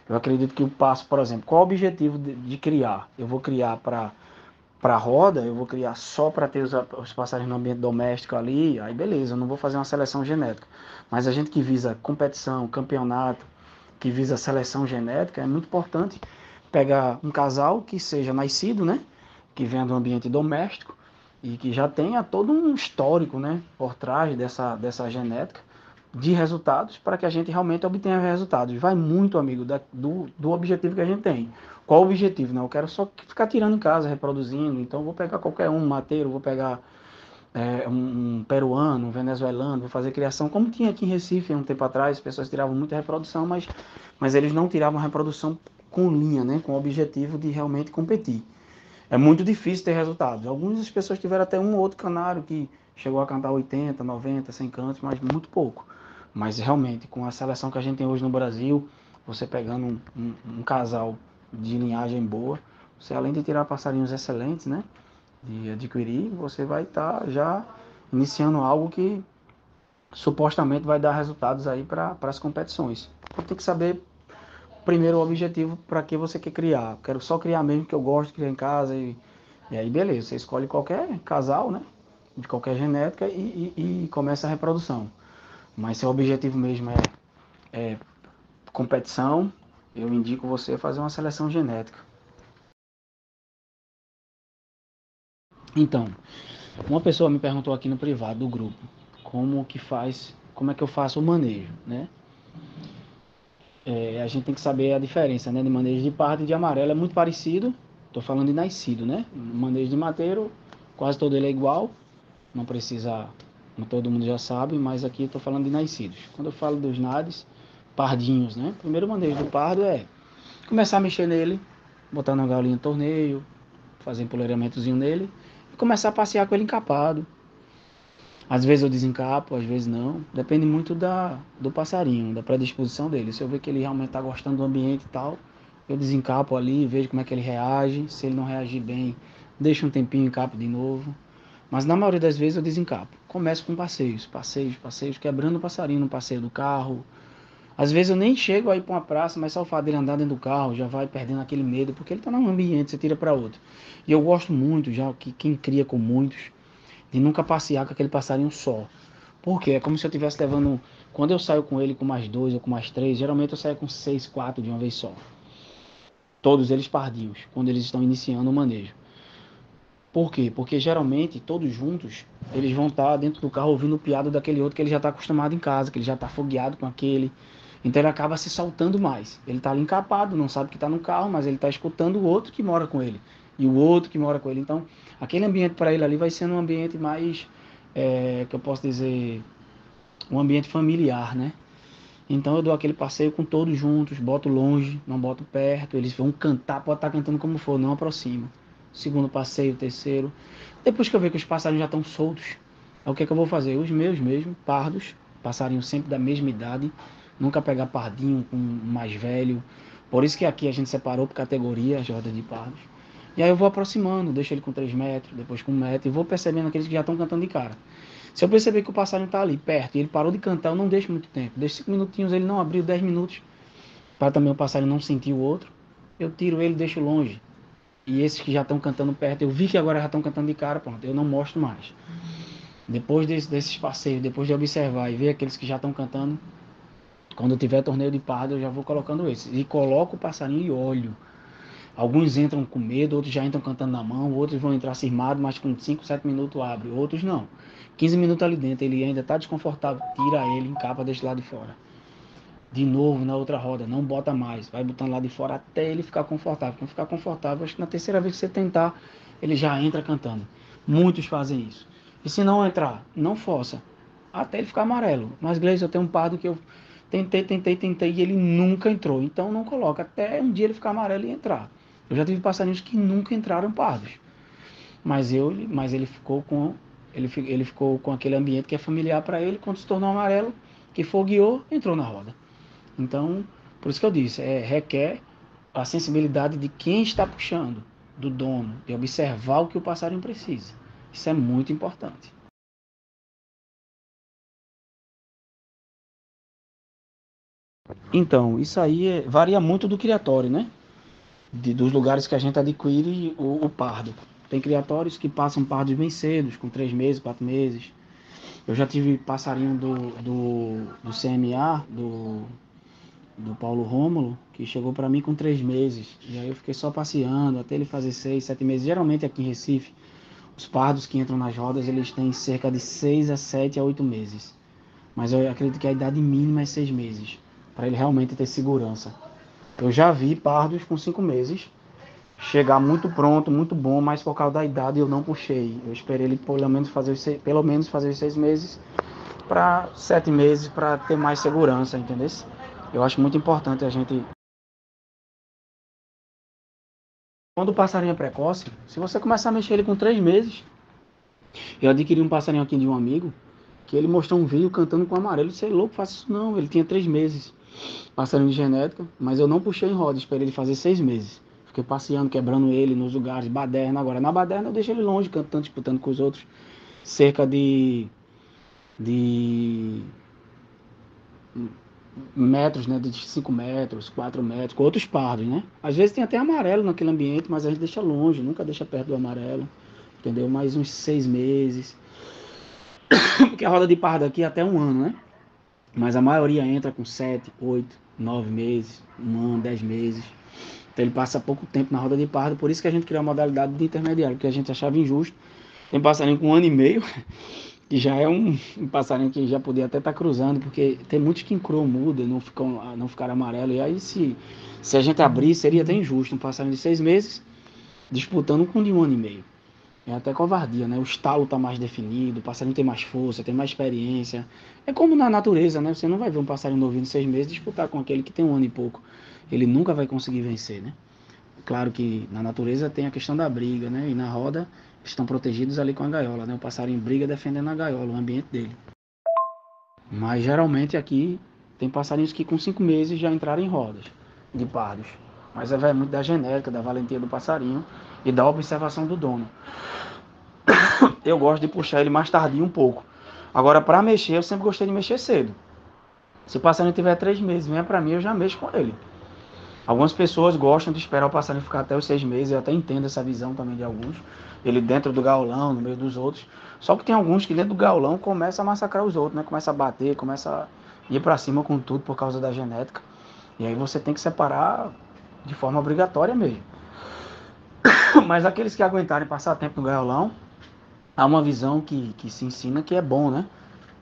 [SPEAKER 1] Eu acredito que o passo, por exemplo, qual é o objetivo de criar? Eu vou criar para roda, eu vou criar só para ter os passarinhos no ambiente doméstico ali, aí beleza, eu não vou fazer uma seleção genética. Mas a gente que visa competição, campeonato, que visa seleção genética, é muito importante pegar um casal que seja nascido, né, que venha do ambiente doméstico e que já tenha todo um histórico, né, por trás dessa genética de resultados para que a gente realmente obtenha resultados. Vai muito, amigo, do objetivo que a gente tem. Qual o objetivo? Não, eu quero só ficar tirando em casa, reproduzindo. Então, eu vou pegar qualquer um mateiro, vou pegar um peruano, um venezuelano, vou fazer criação, como tinha aqui em Recife há um tempo atrás, as pessoas tiravam muita reprodução, mas eles não tiravam reprodução com linha, né, com o objetivo de realmente competir. É muito difícil ter resultados. Algumas pessoas tiveram até um ou outro canário que chegou a cantar 80, 90, 100 cantos, mas muito pouco. Mas realmente, com a seleção que a gente tem hoje no Brasil, você pegando um casal de linhagem boa, você além de tirar passarinhos excelentes, né, de adquirir, você vai estar já iniciando algo que supostamente vai dar resultados aí para as competições. Então tem que saber primeiro o objetivo para que você quer criar. Quero só criar mesmo que eu gosto de criar em casa e aí beleza, você escolhe qualquer casal, né, de qualquer genética e começa a reprodução. Mas seu objetivo mesmo é competição, eu indico você fazer uma seleção genética. Então, uma pessoa me perguntou aqui no privado do grupo, como é que eu faço o manejo, né? A gente tem que saber a diferença, né, de manejo de pardo e de amarelo, é muito parecido, estou falando de nascido, né? O manejo de mateiro, quase todo ele é igual, não precisa, como todo mundo já sabe, mas aqui estou falando de nascidos. Quando eu falo dos nades, pardinhos, né? O primeiro manejo do pardo é começar a mexer nele, botar na galinha de torneio, fazer empoleiramentozinho nele, e começar a passear com ele encapado, Às vezes eu desencapo, às vezes não. Depende muito do passarinho, da predisposição dele. Se eu ver que ele realmente está gostando do ambiente e tal, eu desencapo ali, vejo como é que ele reage. Se ele não reagir bem, deixo um tempinho e encapo de novo. Mas na maioria das vezes eu desencapo. Começo com passeios, quebrando o passarinho no passeio do carro. Às vezes eu nem chego aí para uma praça, mas só o fato dele andar dentro do carro já vai perdendo aquele medo, porque ele está num ambiente, você tira para outro. E eu gosto muito, já que quem cria com muitos, de nunca passear com aquele passarinho só. Porque é como se eu estivesse levando. Quando eu saio com ele com mais dois ou com mais três, geralmente eu saio com seis, quatro de uma vez só. Todos eles pardinhos, quando eles estão iniciando o manejo. Por quê? Porque geralmente todos juntos eles vão estar dentro do carro ouvindo o piado daquele outro que ele já está acostumado em casa, que ele já está fogueado com aquele. Então ele acaba se soltando mais. Ele está ali encapado, não sabe que está no carro, mas ele está escutando o outro que mora com ele. E o outro que mora com ele. Então aquele ambiente para ele ali vai sendo um ambiente mais, que eu posso dizer, um ambiente familiar, né? Então eu dou aquele passeio com todos juntos, boto longe, não boto perto, eles vão cantar, pode estar cantando como for, não aproximo. Segundo passeio, terceiro. Depois que eu ver que os passarinhos já estão soltos, é o que é que eu vou fazer? Os meus mesmo, pardos, passarinhos sempre da mesma idade, nunca pegar pardinho com mais velho. Por isso que aqui a gente separou por categoria as rodas de pardos. E aí eu vou aproximando, deixo ele com 3 metros, depois com 1 metro, e vou percebendo aqueles que já estão cantando de cara. Se eu perceber que o passarinho está ali perto e ele parou de cantar, eu não deixo muito tempo. Deixo 5 minutinhos, ele não abriu 10 minutos, para também o passarinho não sentir o outro. Eu tiro ele e deixo longe. E esses que já estão cantando perto, eu vi que agora já estão cantando de cara, pronto, eu não mostro mais. Depois desses passeios, depois de observar e ver aqueles que já estão cantando, quando eu tiver torneio de pardo, eu já vou colocando esses. E coloco o passarinho e olho. Alguns entram com medo, outros já entram cantando na mão, outros vão entrar cismados, mas com 5, 7 minutos abre, outros não. 15 minutos ali dentro, ele ainda está desconfortável, tira ele, encapa, deixa lá de fora. De novo na outra roda, não bota mais, vai botando lá de fora até ele ficar confortável. Quando ficar confortável, acho que na terceira vez que você tentar, ele já entra cantando. Muitos fazem isso. E se não entrar, não força, até ele ficar amarelo. Mas, Gleice, eu tenho um pardo que eu tentei e ele nunca entrou. Então não coloca até um dia ele ficar amarelo e entrar. Eu já tive passarinhos que nunca entraram pardos. Mas ele ficou com ele ficou com aquele ambiente que é familiar para ele. Quando se tornou amarelo, que fogueou, entrou na roda. Então, por isso que eu disse, requer a sensibilidade de quem está puxando, do dono, de observar o que o passarinho precisa. Isso é muito importante. Então, isso aí varia muito do criatório, né? Dos lugares que a gente adquire o pardo. Tem criatórios que passam pardos bem cedos, com 3 meses, 4 meses. Eu já tive passarinho do CMA, do Paulo Rômulo, que chegou para mim com 3 meses. E aí eu fiquei só passeando até ele fazer 6, 7 meses. Geralmente aqui em Recife, os pardos que entram nas rodas, eles têm cerca de 6 a 7 a 8 meses. Mas eu acredito que a idade mínima é 6 meses, para ele realmente ter segurança. Eu já vi pardos com 5 meses chegar muito pronto, muito bom, mas por causa da idade eu não puxei. Eu esperei ele pelo menos fazer os 6 meses para 7 meses para ter mais segurança, entendeu? Eu acho muito importante a gente. Quando o passarinho é precoce, se você começar a mexer ele com 3 meses, eu adquiri um passarinho aqui de um amigo, que ele mostrou um vídeo cantando com amarelo. Você é louco, faça isso não. Ele tinha 3 meses, passarinho de genética, mas eu não puxei em roda, esperei ele fazer 6 meses. Fiquei passeando, quebrando ele nos lugares, baderna. Agora, na baderna eu deixo ele longe, cantando, disputando com os outros, cerca de metros, né, de 5 metros, 4 metros, com outros pardos, né? Às vezes tem até amarelo naquele ambiente, mas a gente deixa longe, nunca deixa perto do amarelo, entendeu? Mais uns 6 meses, porque a roda de pardo aqui é até 1 ano, né? Mas a maioria entra com 7, 8, 9 meses, 1 ano, 10 meses. Então ele passa pouco tempo na roda de pardo, por isso que a gente criou a modalidade de intermediário, porque a gente achava injusto. Tem passarinho com 1 ano e meio, que já é um passarinho que já podia até estar cruzando, porque tem muitos que encruam, muda, não ficaram amarelo. E aí se a gente abrir, seria até injusto um passarinho de 6 meses disputando com um de 1 ano e meio. É até covardia, né? O estalo está mais definido, o passarinho tem mais força, tem mais experiência. É como na natureza, né? Você não vai ver um passarinho novinho de 6 meses disputar com aquele que tem 1 ano e pouco. Ele nunca vai conseguir vencer, né? Claro que na natureza tem a questão da briga, né? E na roda estão protegidos ali com a gaiola, né? O passarinho briga defendendo a gaiola, o ambiente dele. Mas geralmente aqui tem passarinhos que com 5 meses já entraram em rodas de pardos. Mas vai muito da genética, da valentia do passarinho e da observação do dono. Eu gosto de puxar ele mais tardinho um pouco. Agora, para mexer, eu sempre gostei de mexer cedo. Se o passarinho tiver 3 meses, venha para mim, eu já mexo com ele. Algumas pessoas gostam de esperar o passarinho ficar até os 6 meses, eu até entendo essa visão também de alguns. Ele dentro do gaulão, no meio dos outros. Só que tem alguns que dentro do gaulão começa a massacrar os outros, né? Começa a bater, começa a ir para cima com tudo por causa da genética. E aí você tem que separar de forma obrigatória mesmo. Mas aqueles que aguentarem passar tempo no gaulão, há uma visão que se ensina que é bom, né?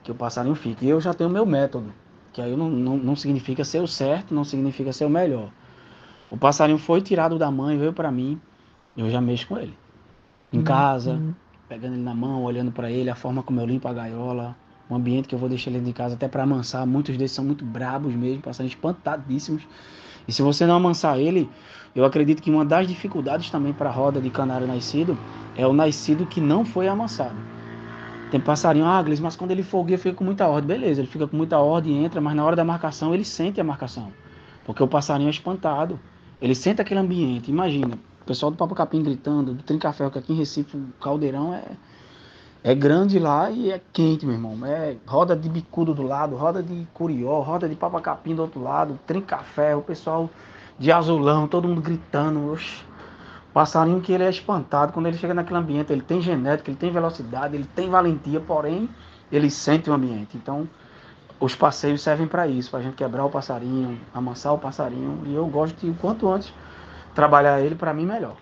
[SPEAKER 1] Que o passarinho fique. E eu já tenho o meu método, que aí não significa ser o certo, não significa ser o melhor. O passarinho foi tirado da mãe, veio para mim, eu já mexo com ele. Em casa, pegando ele na mão, olhando para ele, a forma como eu limpo a gaiola, o ambiente que eu vou deixar ele dentro de casa até para amansar. Muitos deles são muito brabos mesmo, passarinhos espantadíssimos. E se você não amansar ele, eu acredito que uma das dificuldades também para a roda de canário nascido é o nascido que não foi amansado. Tem passarinho, Gleice, mas quando ele folgueia fica com muita ordem. Beleza, ele fica com muita ordem, entra, mas na hora da marcação ele sente a marcação. Porque o passarinho é espantado. Ele sente aquele ambiente. Imagina, o pessoal do Papo Capim gritando, do Trinca-Ferro, que aqui em Recife o caldeirão é grande lá e é quente, meu irmão. É roda de bicudo do lado, roda de curió, roda de Papo Capim do outro lado, Trinca-Ferro, o pessoal de azulão, todo mundo gritando. Oxi. Passarinho que ele é espantado quando ele chega naquele ambiente, ele tem genética, ele tem velocidade, ele tem valentia, porém ele sente o ambiente. Então os passeios servem para isso, para a gente quebrar o passarinho, amansar o passarinho, e eu gosto de, o quanto antes, trabalhar ele, para mim melhor.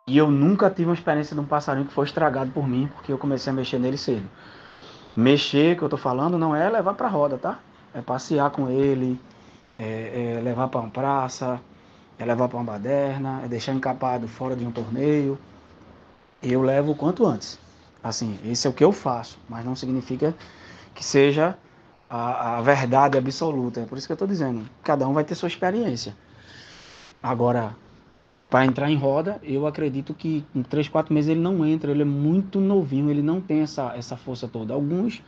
[SPEAKER 1] E eu nunca tive uma experiência de um passarinho que foi estragado por mim, porque eu comecei a mexer nele cedo. Mexer, que eu tô falando, não é levar para roda, tá? É passear com ele, é levar para uma praça, é levar para uma baderna, é deixar encapado fora de um torneio. Eu levo o quanto antes. Assim, esse é o que eu faço, mas não significa que seja a verdade absoluta. É por isso que eu estou dizendo, cada um vai ter sua experiência. Agora, para entrar em roda, eu acredito que em 3, 4 meses ele não entra, ele é muito novinho, ele não tem essa força toda. Alguns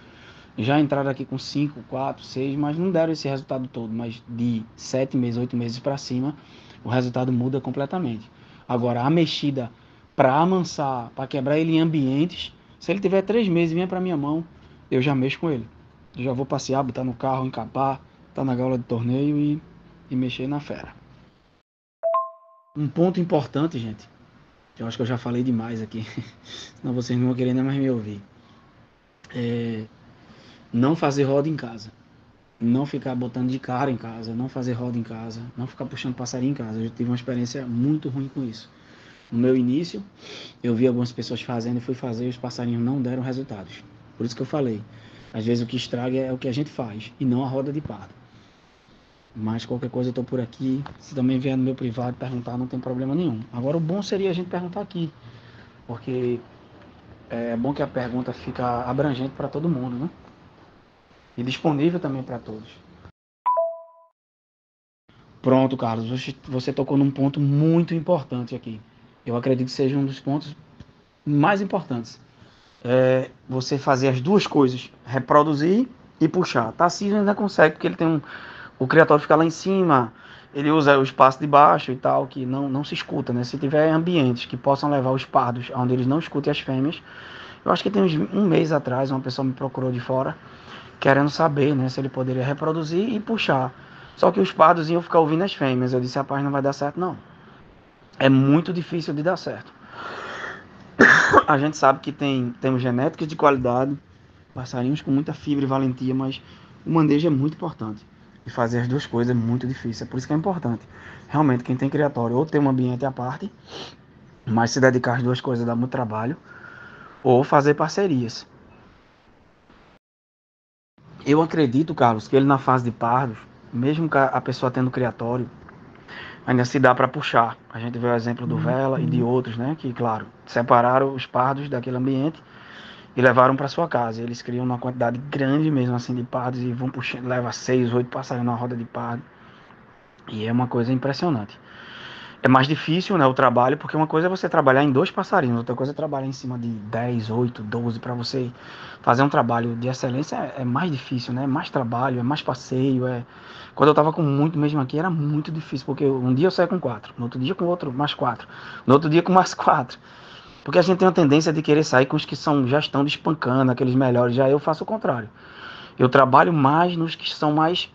[SPEAKER 1] já entraram aqui com 5, 4, 6, mas não deram esse resultado todo. Mas de 7 meses, 8 meses para cima, o resultado muda completamente. Agora, a mexida para amansar, para quebrar ele em ambientes, se ele tiver 3 meses e vier para minha mão, eu já mexo com ele. Eu já vou passear, botar no carro, encapar, tá na gaiola de torneio e mexer na fera. Um ponto importante, gente, eu acho que eu já falei demais aqui, senão vocês não vão querer nem mais me ouvir. Não fazer roda em casa. Não ficar botando de cara em casa, não fazer roda em casa, não ficar puxando passarinho em casa. Eu já tive uma experiência muito ruim com isso. No meu início, eu vi algumas pessoas fazendo e fui fazer e os passarinhos não deram resultados. Por isso que eu falei, às vezes o que estraga é o que a gente faz e não a roda de pardo. Mas qualquer coisa eu tô por aqui. Se também vier no meu privado perguntar, não tem problema nenhum. Agora o bom seria a gente perguntar aqui, porque é bom que a pergunta fica abrangente para todo mundo, né? E disponível também para todos. Pronto, Carlos, você tocou num ponto muito importante aqui. Eu acredito que seja um dos pontos mais importantes. É você fazer as duas coisas, reproduzir e puxar. Tarcísio ainda consegue, porque ele tem o criatório fica lá em cima, ele usa o espaço de baixo e tal, que não se escuta, né? Se tiver ambientes que possam levar os pardos onde eles não escutem as fêmeas. Eu acho que tem um mês atrás, uma pessoa me procurou de fora, querendo saber, né, se ele poderia reproduzir e puxar. Só que os pardos iam ficar ouvindo as fêmeas. Eu disse, rapaz, não vai dar certo, não. É muito difícil de dar certo. A gente sabe que temos genéticas de qualidade, passarinhos com muita fibra e valentia, mas o manejo é muito importante. E fazer as duas coisas é muito difícil. É por isso que é importante. Realmente, quem tem criatório ou tem um ambiente à parte, mas se dedicar às duas coisas dá muito trabalho, ou fazer parcerias. Eu acredito, Carlos, que ele na fase de pardos, mesmo a pessoa tendo criatório, ainda se dá para puxar. A gente vê o exemplo do Vela e de outros, né? Que, claro, separaram os pardos daquele ambiente e levaram para sua casa. Eles criam uma quantidade grande mesmo assim de pardos e vão puxando, leva 6, 8 passarinhos na roda de pardo. E é uma coisa impressionante. É mais difícil, né, o trabalho, porque uma coisa é você trabalhar em 2 passarinhos, outra coisa é trabalhar em cima de 10, 8, 12, para você fazer um trabalho de excelência é mais difícil, né? É mais trabalho, é mais passeio, é... Quando eu tava com muito mesmo aqui, era muito difícil, porque um dia eu saía com 4, no outro dia com outro, mais 4, no outro dia com mais 4. Porque a gente tem uma tendência de querer sair com os que já estão despancando, aqueles melhores, já eu faço o contrário. Eu trabalho mais nos que são mais,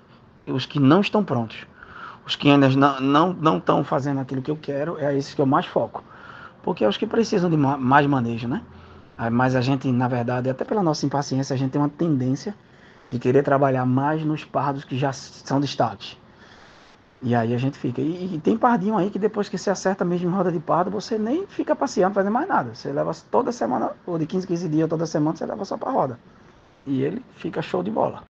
[SPEAKER 1] os que não estão prontos. Os que ainda não estão fazendo aquilo que eu quero, é esses que eu mais foco. Porque é os que precisam de mais manejo, né? Mas a gente, na verdade, até pela nossa impaciência, a gente tem uma tendência de querer trabalhar mais nos pardos que já são destaques. E aí a gente fica. E tem pardinho aí que depois que você acerta mesmo em roda de pardo, você nem fica passeando, fazendo mais nada. Você leva toda semana, ou de 15 15 dias, toda semana, você leva só pra roda. E ele fica show de bola.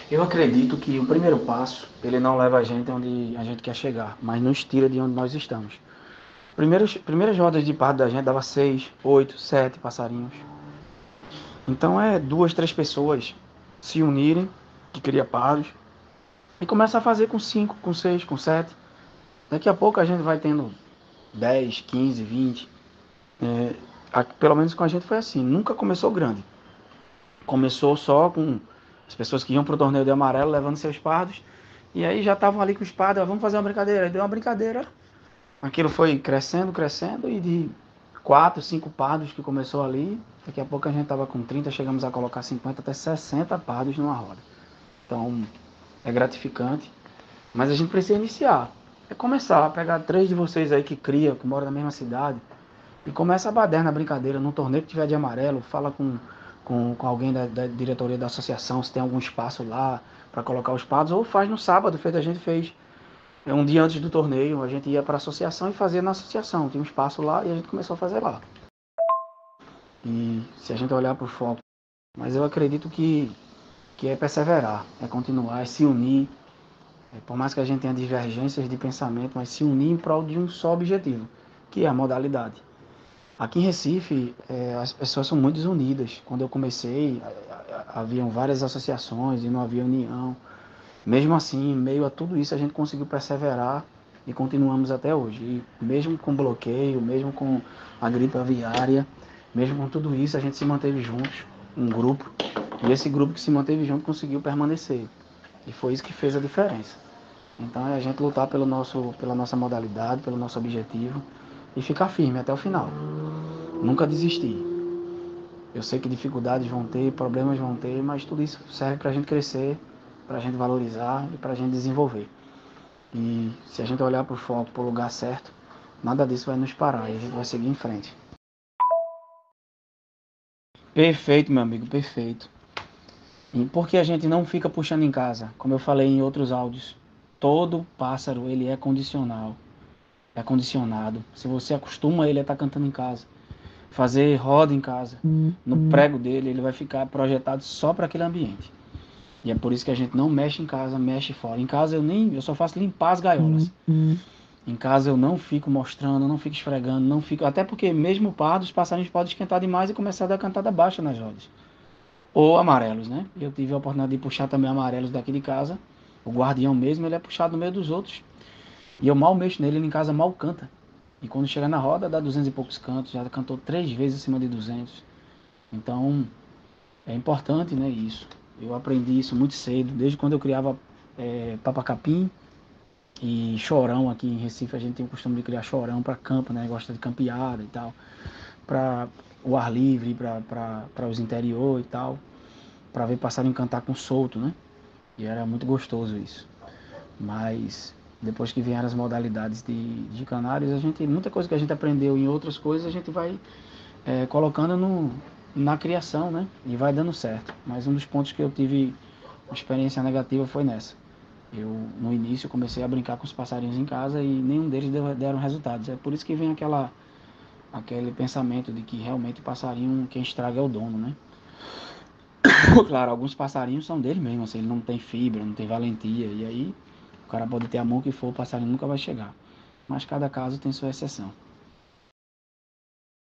[SPEAKER 1] Eu acredito que o primeiro passo, ele não leva a gente onde a gente quer chegar, mas nos tira de onde nós estamos. Primeiras rodas de parto da gente dava 6, 8, 7 passarinhos. Então é 2, 3 pessoas se unirem, que cria pardos, e começa a fazer com 5, com 6, com 7. Daqui a pouco a gente vai tendo 10, 15, 20. Pelo menos com a gente foi assim, nunca começou grande. Começou só com as pessoas que iam pro torneio de amarelo levando seus pardos. E aí já estavam ali com os pardos, vamos fazer uma brincadeira. Aí deu uma brincadeira. Aquilo foi crescendo, crescendo. E de 4, 5 pardos que começou ali, daqui a pouco a gente estava com 30, chegamos a colocar 50 até 60 pardos numa roda. Então é gratificante. Mas a gente precisa iniciar. É começar a pegar 3 de vocês aí que cria, que moram na mesma cidade. E começa a baderna, brincadeira, no torneio que tiver de amarelo, fala com alguém da diretoria da associação, se tem algum espaço lá para colocar os pardos, ou faz no sábado, feito a gente fez. Um dia antes do torneio, a gente ia para a associação e fazia na associação. Tinha um espaço lá e a gente começou a fazer lá. E se a gente olhar para o foco, mas eu acredito que é perseverar, é continuar, é se unir. Por mais que a gente tenha divergências de pensamento, mas se unir em prol de um só objetivo, que é a modalidade. Aqui em Recife, as pessoas são muito desunidas. Quando eu comecei, haviam várias associações e não havia união. Mesmo assim, em meio a tudo isso, a gente conseguiu perseverar e continuamos até hoje. E mesmo com bloqueio, mesmo com a gripe aviária, mesmo com tudo isso, a gente se manteve juntos, um grupo. E esse grupo que se manteve junto conseguiu permanecer. E foi isso que fez a diferença. Então é a gente lutar pela nossa modalidade, pelo nosso objetivo e ficar firme até o final. Nunca desistir. Eu sei que dificuldades vão ter, problemas vão ter, mas tudo isso serve para a gente crescer, para a gente valorizar e para a gente desenvolver. E se a gente olhar para o foco, para o lugar certo, nada disso vai nos parar e a gente vai seguir em frente. Perfeito, meu amigo, perfeito. E por que a gente não fica puxando em casa? Como eu falei em outros áudios, todo pássaro ele é condicional, é condicionado. Se você acostuma ele a estar cantando em casa, fazer roda em casa, no prego dele, ele vai ficar projetado só para aquele ambiente. E é por isso que a gente não mexe em casa, mexe fora. Em casa eu só faço limpar as gaiolas. Em casa eu não fico mostrando, não fico esfregando, não fico, até porque mesmo pardo, os passarinhos podem esquentar demais e começar a dar cantada baixa nas rodas. Ou amarelos, né? Eu tive a oportunidade de puxar também amarelos daqui de casa. O guardião mesmo, ele é puxado no meio dos outros. E eu mal mexo nele, ele em casa mal canta. E quando chega na roda, dá 200 e poucos cantos, já cantou 3 vezes acima de 200. Então, é importante, né, isso. Eu aprendi isso muito cedo, desde quando eu criava papacapim e chorão aqui em Recife. A gente tem o costume de criar chorão para campo, né, gosta de campeada e tal, para o ar livre, para os interior e tal, para ver passarinho cantar com solto, né, e era muito gostoso isso. Mas depois que vieram as modalidades de canários, muita coisa que a gente aprendeu em outras coisas, a gente vai colocando na criação, né? E vai dando certo. Mas um dos pontos que eu tive uma experiência negativa foi nessa. Eu, no início, comecei a brincar com os passarinhos em casa e nenhum deles deram resultados. É por isso que vem aquele pensamento de que realmente o passarinho, quem estraga é o dono, né? Claro, alguns passarinhos são dele mesmo, assim, ele não tem fibra, não tem valentia, e aí o cara pode ter a mão que for, o passarinho nunca vai chegar. Mas cada caso tem sua exceção.